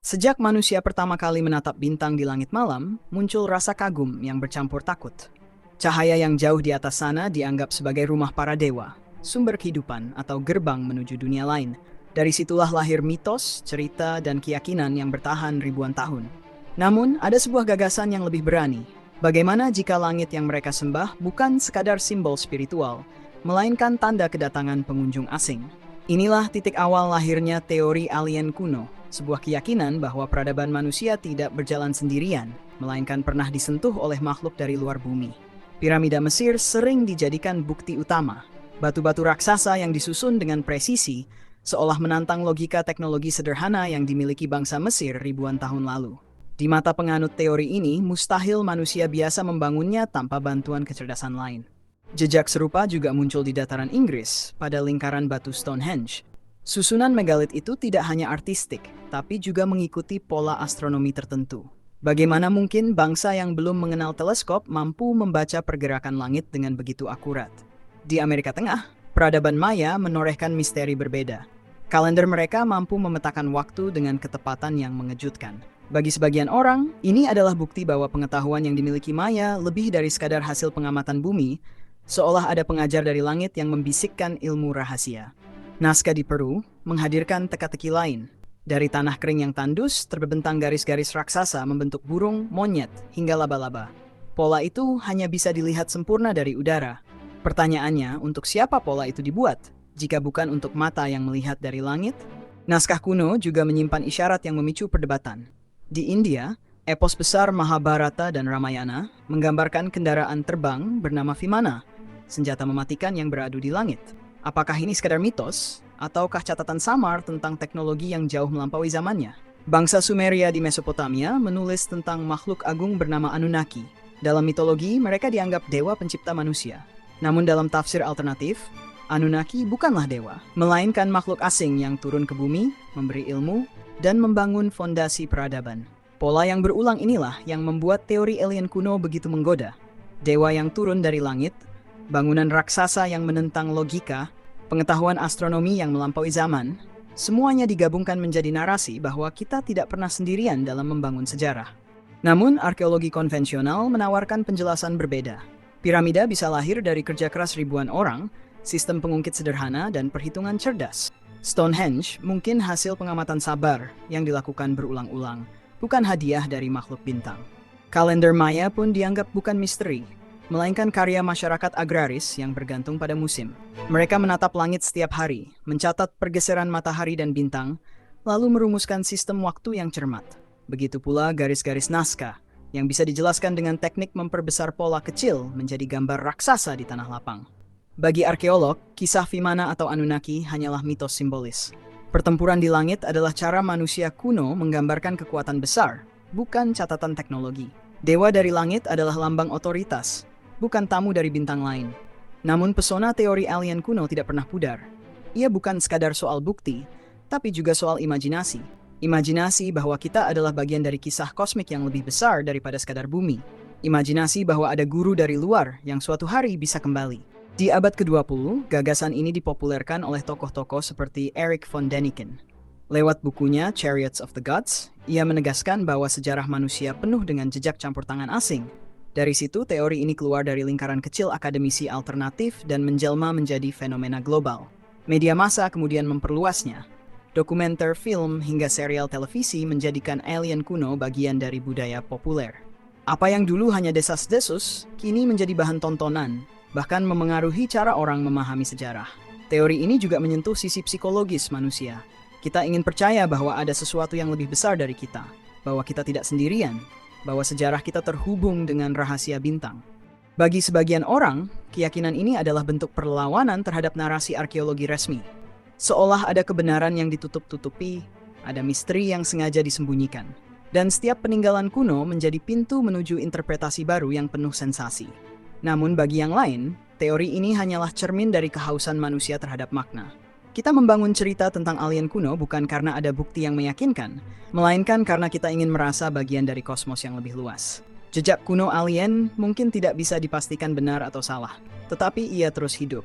Sejak manusia pertama kali menatap bintang di langit malam, muncul rasa kagum yang bercampur takut. Cahaya yang jauh di atas sana dianggap sebagai rumah para dewa, sumber kehidupan atau gerbang menuju dunia lain. Dari situlah lahir mitos, cerita, dan keyakinan yang bertahan ribuan tahun. Namun, ada sebuah gagasan yang lebih berani. Bagaimana jika langit yang mereka sembah bukan sekadar simbol spiritual, melainkan tanda kedatangan pengunjung asing? Inilah titik awal lahirnya teori alien kuno, sebuah keyakinan bahwa peradaban manusia tidak berjalan sendirian, melainkan pernah disentuh oleh makhluk dari luar bumi. Piramida Mesir sering dijadikan bukti utama. Batu-batu raksasa yang disusun dengan presisi, seolah menantang logika teknologi sederhana yang dimiliki bangsa Mesir ribuan tahun lalu. Di mata penganut teori ini, mustahil manusia biasa membangunnya tanpa bantuan kecerdasan lain. Jejak serupa juga muncul di dataran Inggris pada lingkaran batu Stonehenge. Susunan megalit itu tidak hanya artistik, tapi juga mengikuti pola astronomi tertentu. Bagaimana mungkin bangsa yang belum mengenal teleskop mampu membaca pergerakan langit dengan begitu akurat? Di Amerika Tengah, peradaban Maya menorehkan misteri berbeda. Kalender mereka mampu memetakan waktu dengan ketepatan yang mengejutkan. Bagi sebagian orang, ini adalah bukti bahwa pengetahuan yang dimiliki Maya lebih dari sekadar hasil pengamatan bumi, seolah ada pengajar dari langit yang membisikkan ilmu rahasia. Naskah di Peru menghadirkan teka-teki lain. Dari tanah kering yang tandus, terbentang garis-garis raksasa membentuk burung, monyet, hingga laba-laba. Pola itu hanya bisa dilihat sempurna dari udara. Pertanyaannya, untuk siapa pola itu dibuat, jika bukan untuk mata yang melihat dari langit? Naskah kuno juga menyimpan isyarat yang memicu perdebatan. Di India, epos besar Mahabharata dan Ramayana menggambarkan kendaraan terbang bernama Vimana, senjata mematikan yang beradu di langit. Apakah ini sekadar mitos, ataukah catatan samar tentang teknologi yang jauh melampaui zamannya? Bangsa Sumeria di Mesopotamia menulis tentang makhluk agung bernama Anunnaki. Dalam mitologi, mereka dianggap dewa pencipta manusia. Namun dalam tafsir alternatif, Anunnaki bukanlah dewa, melainkan makhluk asing yang turun ke bumi, memberi ilmu, dan membangun fondasi peradaban. Pola yang berulang inilah yang membuat teori alien kuno begitu menggoda. Dewa yang turun dari langit, bangunan raksasa yang menentang logika, pengetahuan astronomi yang melampaui zaman, semuanya digabungkan menjadi narasi bahwa kita tidak pernah sendirian dalam membangun sejarah. Namun, arkeologi konvensional menawarkan penjelasan berbeda. Piramida bisa lahir dari kerja keras ribuan orang, sistem pengungkit sederhana, dan perhitungan cerdas. Stonehenge mungkin hasil pengamatan sabar yang dilakukan berulang-ulang, bukan hadiah dari makhluk bintang. Kalender Maya pun dianggap bukan misteri, melainkan karya masyarakat agraris yang bergantung pada musim. Mereka menatap langit setiap hari, mencatat pergeseran matahari dan bintang, lalu merumuskan sistem waktu yang cermat. Begitu pula garis-garis naskah, yang bisa dijelaskan dengan teknik memperbesar pola kecil menjadi gambar raksasa di tanah lapang. Bagi arkeolog, kisah Vimana atau Anunnaki hanyalah mitos simbolis. Pertempuran di langit adalah cara manusia kuno menggambarkan kekuatan besar, bukan catatan teknologi. Dewa dari langit adalah lambang otoritas, bukan tamu dari bintang lain. Namun pesona teori alien kuno tidak pernah pudar. Ia bukan sekadar soal bukti, tapi juga soal imajinasi. Imajinasi bahwa kita adalah bagian dari kisah kosmik yang lebih besar daripada sekadar bumi. Imajinasi bahwa ada guru dari luar yang suatu hari bisa kembali. Di abad ke-20, gagasan ini dipopulerkan oleh tokoh-tokoh seperti Erich von Däniken. Lewat bukunya Chariots of the Gods, ia menegaskan bahwa sejarah manusia penuh dengan jejak campur tangan asing. Dari situ, teori ini keluar dari lingkaran kecil akademisi alternatif dan menjelma menjadi fenomena global. Media massa kemudian memperluasnya. Dokumenter, film, hingga serial televisi menjadikan alien kuno bagian dari budaya populer. Apa yang dulu hanya desas-desus, kini menjadi bahan tontonan, bahkan memengaruhi cara orang memahami sejarah. Teori ini juga menyentuh sisi psikologis manusia. Kita ingin percaya bahwa ada sesuatu yang lebih besar dari kita, bahwa kita tidak sendirian, bahwa sejarah kita terhubung dengan rahasia bintang. Bagi sebagian orang, keyakinan ini adalah bentuk perlawanan terhadap narasi arkeologi resmi. Seolah ada kebenaran yang ditutup-tutupi, ada misteri yang sengaja disembunyikan. Dan setiap peninggalan kuno menjadi pintu menuju interpretasi baru yang penuh sensasi. Namun bagi yang lain, teori ini hanyalah cermin dari kehausan manusia terhadap makna. Kita membangun cerita tentang alien kuno bukan karena ada bukti yang meyakinkan, melainkan karena kita ingin merasa bagian dari kosmos yang lebih luas. Jejak kuno alien mungkin tidak bisa dipastikan benar atau salah, tetapi ia terus hidup.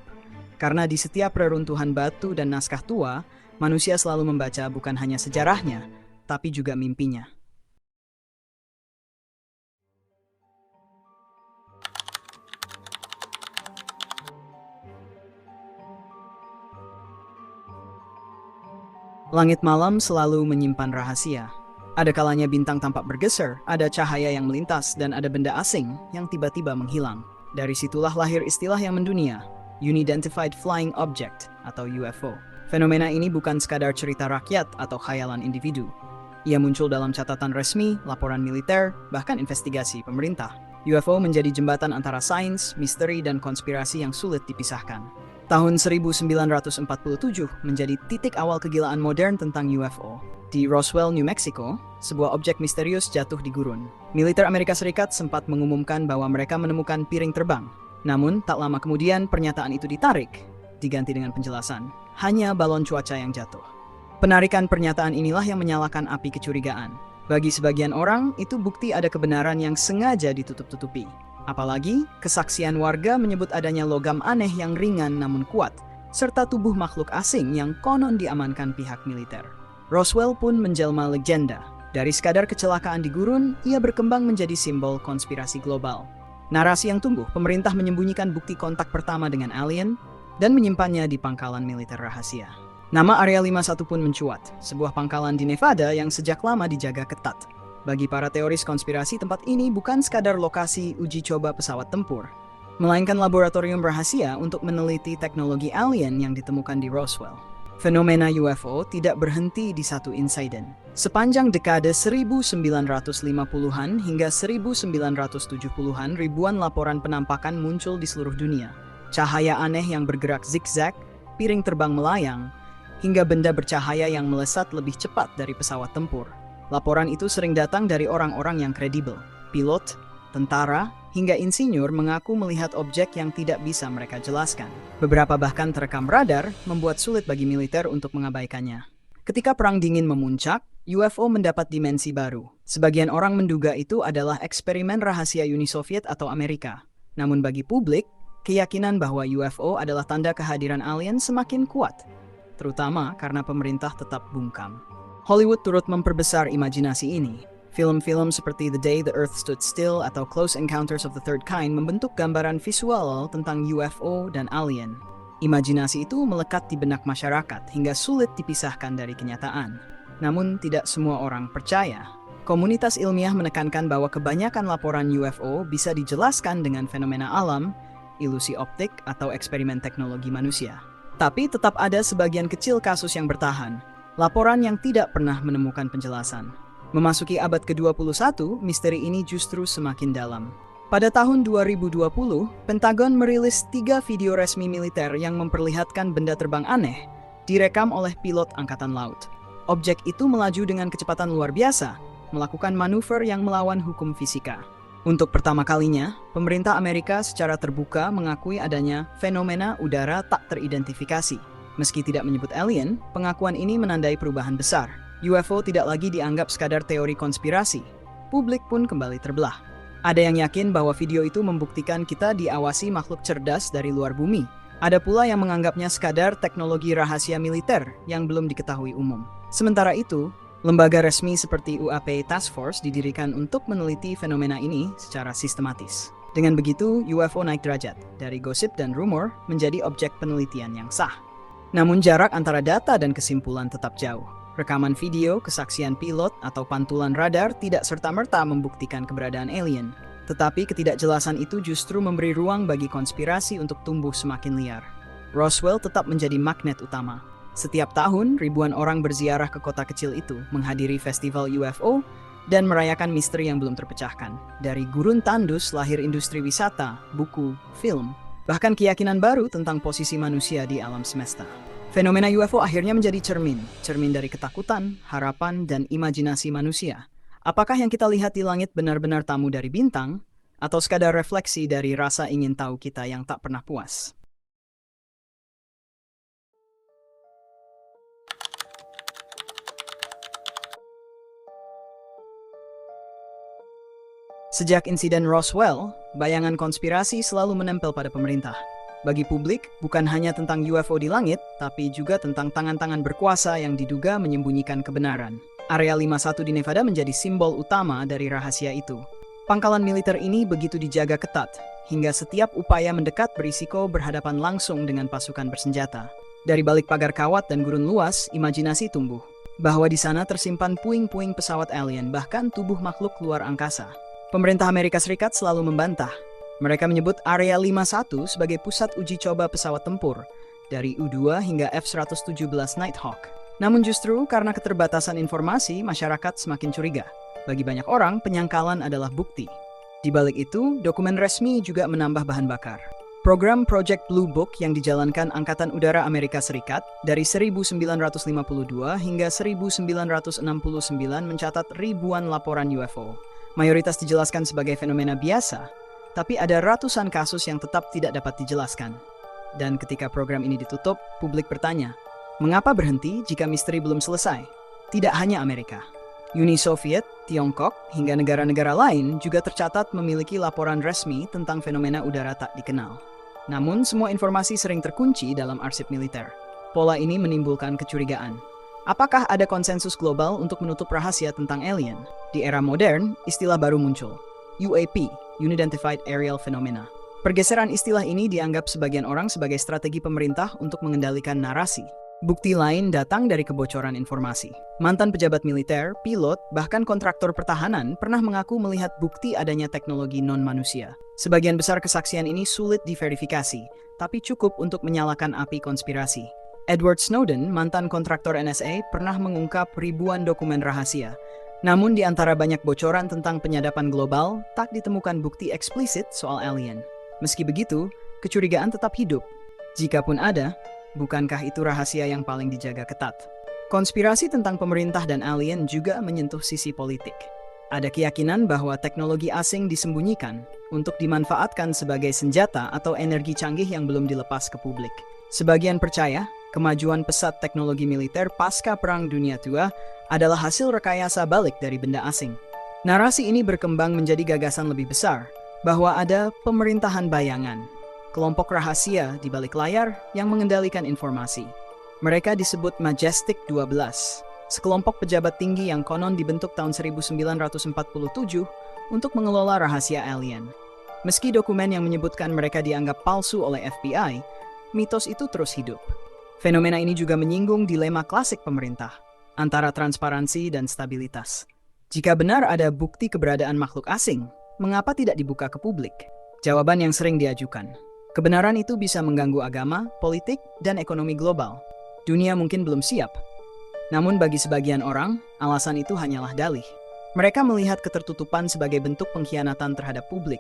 Karena di setiap reruntuhan batu dan naskah tua, manusia selalu membaca bukan hanya sejarahnya, tapi juga mimpinya. Langit malam selalu menyimpan rahasia. Ada kalanya bintang tampak bergeser, ada cahaya yang melintas, dan ada benda asing yang tiba-tiba menghilang. Dari situlah lahir istilah yang mendunia, Unidentified Flying Object atau UFO. Fenomena ini bukan sekadar cerita rakyat atau khayalan individu. Ia muncul dalam catatan resmi, laporan militer, bahkan investigasi pemerintah. UFO menjadi jembatan antara sains, misteri, dan konspirasi yang sulit dipisahkan. Tahun 1947 menjadi titik awal kegilaan modern tentang UFO. Di Roswell, New Mexico, sebuah objek misterius jatuh di gurun. Militer Amerika Serikat sempat mengumumkan bahwa mereka menemukan piring terbang. Namun, tak lama kemudian pernyataan itu ditarik, diganti dengan penjelasan, hanya balon cuaca yang jatuh. Penarikan pernyataan inilah yang menyalakan api kecurigaan. Bagi sebagian orang, itu bukti ada kebenaran yang sengaja ditutup-tutupi. Apalagi, kesaksian warga menyebut adanya logam aneh yang ringan namun kuat, serta tubuh makhluk asing yang konon diamankan pihak militer. Roswell pun menjelma legenda. Dari sekadar kecelakaan di gurun, ia berkembang menjadi simbol konspirasi global. Narasi yang tumbuh, pemerintah menyembunyikan bukti kontak pertama dengan alien dan menyimpannya di pangkalan militer rahasia. Nama Area 51 pun mencuat, sebuah pangkalan di Nevada yang sejak lama dijaga ketat. Bagi para teoris konspirasi, tempat ini bukan sekadar lokasi uji coba pesawat tempur, melainkan laboratorium rahasia untuk meneliti teknologi alien yang ditemukan di Roswell. Fenomena UFO tidak berhenti di satu insiden. Sepanjang dekade 1950-an hingga 1970-an, ribuan laporan penampakan muncul di seluruh dunia. Cahaya aneh yang bergerak zigzag, piring terbang melayang, hingga benda bercahaya yang melesat lebih cepat dari pesawat tempur. Laporan itu sering datang dari orang-orang yang kredibel. Pilot, tentara, hingga insinyur mengaku melihat objek yang tidak bisa mereka jelaskan. Beberapa bahkan terekam radar, membuat sulit bagi militer untuk mengabaikannya. Ketika Perang Dingin memuncak, UFO mendapat dimensi baru. Sebagian orang menduga itu adalah eksperimen rahasia Uni Soviet atau Amerika. Namun bagi publik, keyakinan bahwa UFO adalah tanda kehadiran alien semakin kuat, terutama karena pemerintah tetap bungkam. Hollywood turut memperbesar imajinasi ini. Film-film seperti The Day the Earth Stood Still atau Close Encounters of the Third Kind membentuk gambaran visual tentang UFO dan alien. Imajinasi itu melekat di benak masyarakat hingga sulit dipisahkan dari kenyataan. Namun tidak semua orang percaya. Komunitas ilmiah menekankan bahwa kebanyakan laporan UFO bisa dijelaskan dengan fenomena alam, ilusi optik, atau eksperimen teknologi manusia. Tapi tetap ada sebagian kecil kasus yang bertahan, laporan yang tidak pernah menemukan penjelasan. Memasuki abad ke-21, misteri ini justru semakin dalam. Pada tahun 2020, Pentagon merilis 3 video resmi militer yang memperlihatkan benda terbang aneh, direkam oleh pilot Angkatan Laut. Objek itu melaju dengan kecepatan luar biasa, melakukan manuver yang melawan hukum fisika. Untuk pertama kalinya, pemerintah Amerika secara terbuka mengakui adanya fenomena udara tak teridentifikasi. Meski tidak menyebut alien, pengakuan ini menandai perubahan besar. UFO tidak lagi dianggap sekadar teori konspirasi. Publik pun kembali terbelah. Ada yang yakin bahwa video itu membuktikan kita diawasi makhluk cerdas dari luar bumi. Ada pula yang menganggapnya sekadar teknologi rahasia militer yang belum diketahui umum. Sementara itu, lembaga resmi seperti UAP Task Force didirikan untuk meneliti fenomena ini secara sistematis. Dengan begitu, UFO naik derajat, dari gosip dan rumor menjadi objek penelitian yang sah. Namun jarak antara data dan kesimpulan tetap jauh. Rekaman video, kesaksian pilot, atau pantulan radar tidak serta-merta membuktikan keberadaan alien. Tetapi ketidakjelasan itu justru memberi ruang bagi konspirasi untuk tumbuh semakin liar. Roswell tetap menjadi magnet utama. Setiap tahun, ribuan orang berziarah ke kota kecil itu, menghadiri festival UFO, dan merayakan misteri yang belum terpecahkan. Dari gurun tandus lahir industri wisata, buku, film, bahkan keyakinan baru tentang posisi manusia di alam semesta. Fenomena UFO akhirnya menjadi cermin dari ketakutan, harapan, dan imajinasi manusia. Apakah yang kita lihat di langit benar-benar tamu dari bintang, atau sekadar refleksi dari rasa ingin tahu kita yang tak pernah puas? Sejak insiden Roswell, bayangan konspirasi selalu menempel pada pemerintah. Bagi publik, bukan hanya tentang UFO di langit, tapi juga tentang tangan-tangan berkuasa yang diduga menyembunyikan kebenaran. Area 51 di Nevada menjadi simbol utama dari rahasia itu. Pangkalan militer ini begitu dijaga ketat, hingga setiap upaya mendekat berisiko berhadapan langsung dengan pasukan bersenjata. Dari balik pagar kawat dan gurun luas, imajinasi tumbuh bahwa di sana tersimpan puing-puing pesawat alien, bahkan tubuh makhluk luar angkasa. Pemerintah Amerika Serikat selalu membantah. Mereka menyebut Area 51 sebagai pusat uji coba pesawat tempur, dari U-2 hingga F-117 Nighthawk. Namun justru karena keterbatasan informasi, masyarakat semakin curiga. Bagi banyak orang, penyangkalan adalah bukti. Di balik itu, dokumen resmi juga menambah bahan bakar. Program Project Blue Book yang dijalankan Angkatan Udara Amerika Serikat dari 1952 hingga 1969 mencatat ribuan laporan UFO. Mayoritas dijelaskan sebagai fenomena biasa, tapi ada ratusan kasus yang tetap tidak dapat dijelaskan. Dan ketika program ini ditutup, publik bertanya, mengapa berhenti jika misteri belum selesai? Tidak hanya Amerika. Uni Soviet, Tiongkok, hingga negara-negara lain juga tercatat memiliki laporan resmi tentang fenomena udara tak dikenal. Namun, semua informasi sering terkunci dalam arsip militer. Pola ini menimbulkan kecurigaan. Apakah ada konsensus global untuk menutup rahasia tentang alien? Di era modern, istilah baru muncul. UAP, Unidentified Aerial Phenomena. Pergeseran istilah ini dianggap sebagian orang sebagai strategi pemerintah untuk mengendalikan narasi. Bukti lain datang dari kebocoran informasi. Mantan pejabat militer, pilot, bahkan kontraktor pertahanan pernah mengaku melihat bukti adanya teknologi non-manusia. Sebagian besar kesaksian ini sulit diverifikasi, tapi cukup untuk menyalakan api konspirasi. Edward Snowden, mantan kontraktor NSA, pernah mengungkap ribuan dokumen rahasia. Namun di antara banyak bocoran tentang penyadapan global, tak ditemukan bukti eksplisit soal alien. Meski begitu, kecurigaan tetap hidup. Jikapun ada, bukankah itu rahasia yang paling dijaga ketat? Konspirasi tentang pemerintah dan alien juga menyentuh sisi politik. Ada keyakinan bahwa teknologi asing disembunyikan untuk dimanfaatkan sebagai senjata atau energi canggih yang belum dilepas ke publik. Sebagian percaya, kemajuan pesat teknologi militer pasca Perang Dunia II adalah hasil rekayasa balik dari benda asing. Narasi ini berkembang menjadi gagasan lebih besar, bahwa ada pemerintahan bayangan, kelompok rahasia di balik layar yang mengendalikan informasi. Mereka disebut Majestic 12, sekelompok pejabat tinggi yang konon dibentuk tahun 1947 untuk mengelola rahasia alien. Meski dokumen yang menyebutkan mereka dianggap palsu oleh FBI, mitos itu terus hidup. Fenomena ini juga menyinggung dilema klasik pemerintah, antara transparansi dan stabilitas. Jika benar ada bukti keberadaan makhluk asing, mengapa tidak dibuka ke publik? Jawaban yang sering diajukan, kebenaran itu bisa mengganggu agama, politik, dan ekonomi global. Dunia mungkin belum siap. Namun bagi sebagian orang, alasan itu hanyalah dalih. Mereka melihat ketertutupan sebagai bentuk pengkhianatan terhadap publik.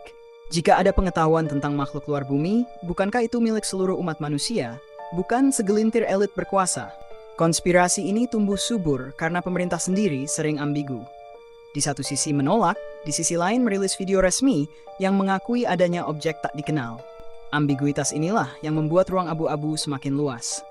Jika ada pengetahuan tentang makhluk luar bumi, bukankah itu milik seluruh umat manusia, bukan segelintir elit berkuasa? Konspirasi ini tumbuh subur karena pemerintah sendiri sering ambigu. Di satu sisi menolak, di sisi lain merilis video resmi yang mengakui adanya objek tak dikenal. Ambiguitas inilah yang membuat ruang abu-abu semakin luas.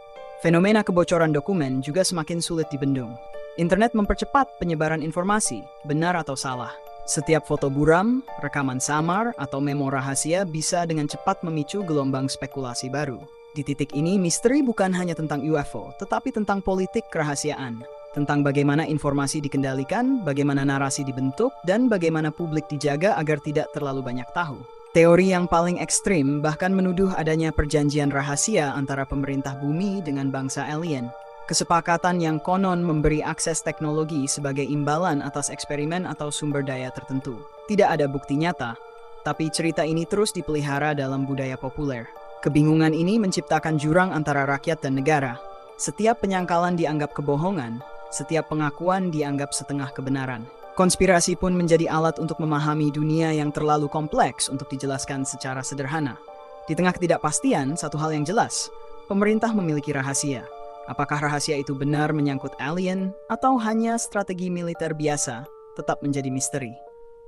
Fenomena kebocoran dokumen juga semakin sulit dibendung. Internet mempercepat penyebaran informasi, benar atau salah. Setiap foto buram, rekaman samar, atau memo rahasia bisa dengan cepat memicu gelombang spekulasi baru. Di titik ini, misteri bukan hanya tentang UFO, tetapi tentang politik kerahasiaan. Tentang bagaimana informasi dikendalikan, bagaimana narasi dibentuk, dan bagaimana publik dijaga agar tidak terlalu banyak tahu. Teori yang paling ekstrim bahkan menuduh adanya perjanjian rahasia antara pemerintah bumi dengan bangsa alien. Kesepakatan yang konon memberi akses teknologi sebagai imbalan atas eksperimen atau sumber daya tertentu. Tidak ada bukti nyata, tapi cerita ini terus dipelihara dalam budaya populer. Kebingungan ini menciptakan jurang antara rakyat dan negara. Setiap penyangkalan dianggap kebohongan, setiap pengakuan dianggap setengah kebenaran. Konspirasi pun menjadi alat untuk memahami dunia yang terlalu kompleks untuk dijelaskan secara sederhana. Di tengah ketidakpastian, satu hal yang jelas, pemerintah memiliki rahasia. Apakah rahasia itu benar menyangkut alien atau hanya strategi militer biasa, tetap menjadi misteri.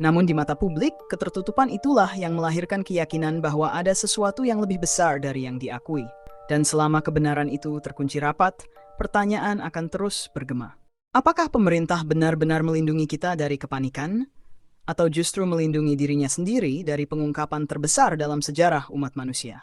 Namun di mata publik, ketertutupan itulah yang melahirkan keyakinan bahwa ada sesuatu yang lebih besar dari yang diakui. Dan selama kebenaran itu terkunci rapat, pertanyaan akan terus bergema. Apakah pemerintah benar-benar melindungi kita dari kepanikan? Atau justru melindungi dirinya sendiri dari pengungkapan terbesar dalam sejarah umat manusia?